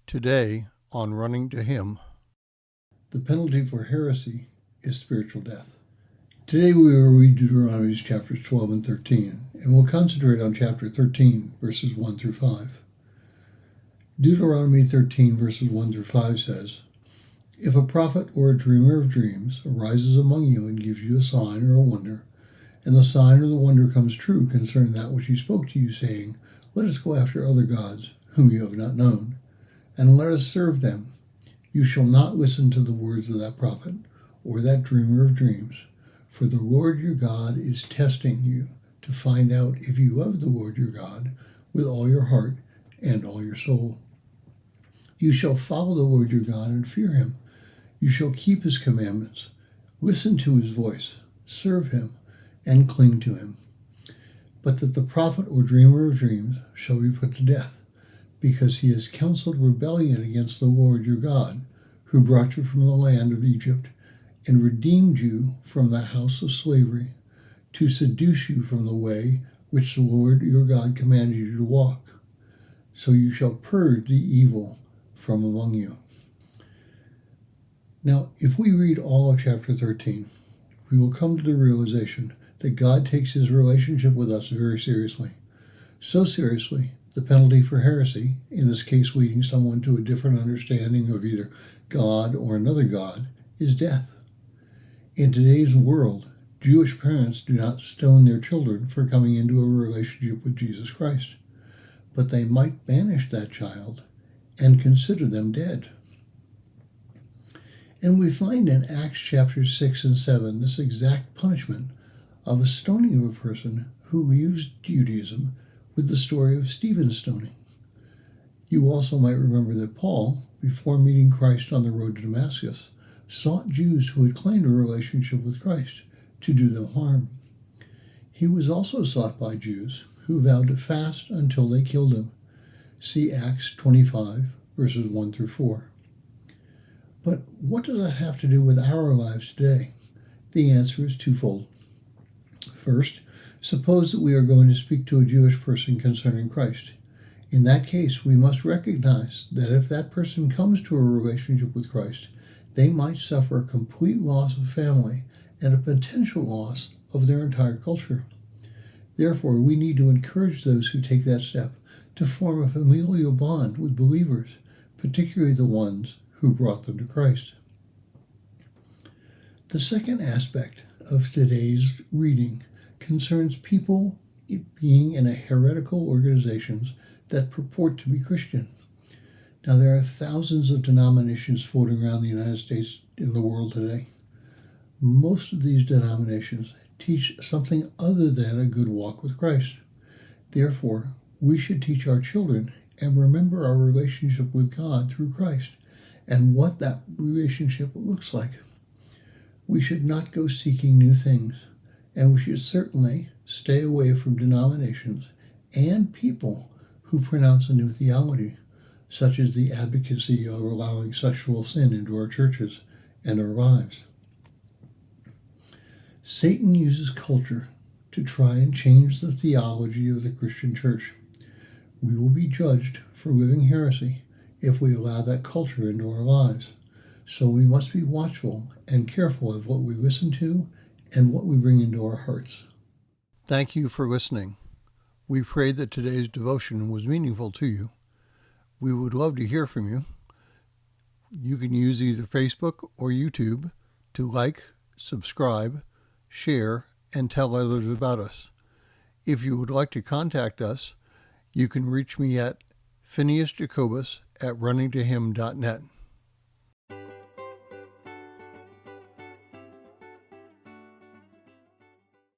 Today on Running to Him. The penalty for heresy is spiritual death. Today we will read Deuteronomy chapters 12 and 13, and we'll concentrate on chapter 13, verses 1 through 5. Deuteronomy 13, verses 1 through 5 says, "If a prophet or a dreamer of dreams arises among you and gives you a sign or a wonder, and the sign or the wonder comes true concerning that which he spoke to you, saying, 'Let us go after other gods, whom you have not known, and let us serve them,' you shall not listen to the words of that prophet or that dreamer of dreams, for the Lord your God is testing you to find out if you love the Lord your God with all your heart and all your soul. You shall follow the Lord your God and fear him. You shall keep his commandments, listen to his voice, serve him, and cling to him. But that the prophet or dreamer of dreams shall be put to death, because he has counseled rebellion against the Lord your God, who brought you from the land of Egypt and redeemed you from the house of slavery, to seduce you from the way which the Lord your God commanded you to walk. So you shall purge the evil from among you." Now, if we read all of chapter 13, we will come to the realization that God takes his relationship with us very seriously. So seriously, the penalty for heresy, in this case leading someone to a different understanding of either God or another God, is death. In today's world, Jewish parents do not stone their children for coming into a relationship with Jesus Christ, but they might banish that child and consider them dead. And we find in Acts chapters 6 and 7 this exact punishment of a stoning of a person who leaves Judaism with the story of Stephen's stoning. You also might remember that Paul, before meeting Christ on the road to Damascus, sought Jews who had claimed a relationship with Christ to do them harm. He was also sought by Jews who vowed to fast until they killed him. See Acts 25, verses 1 through 4. But what does that have to do with our lives today? The answer is twofold. First, suppose that we are going to speak to a Jewish person concerning Christ. In that case, we must recognize that if that person comes to a relationship with Christ, they might suffer a complete loss of family and a potential loss of their entire culture. Therefore, we need to encourage those who take that step to form a familial bond with believers, particularly the ones who brought them to Christ. The second aspect of today's reading concerns people being in heretical organizations that purport to be Christian. Now, there are thousands of denominations floating around the United States and the world today. Most of these denominations teach something other than a good walk with Christ. Therefore, we should teach our children and remember our relationship with God through Christ and what that relationship looks like. We should not go seeking new things, and we should certainly stay away from denominations and people who pronounce a new theology, such as the advocacy of allowing sexual sin into our churches and our lives. Satan uses culture to try and change the theology of the Christian church. We will be judged for living heresy if we allow that culture into our lives. So we must be watchful and careful of what we listen to and what we bring into our hearts. Thank you for listening. We pray that today's devotion was meaningful to you. We would love to hear from you. You can use either Facebook or YouTube to like, subscribe, share, and tell others about us. If you would like to contact us, you can reach me at phineasjacobus@runningtohim.net.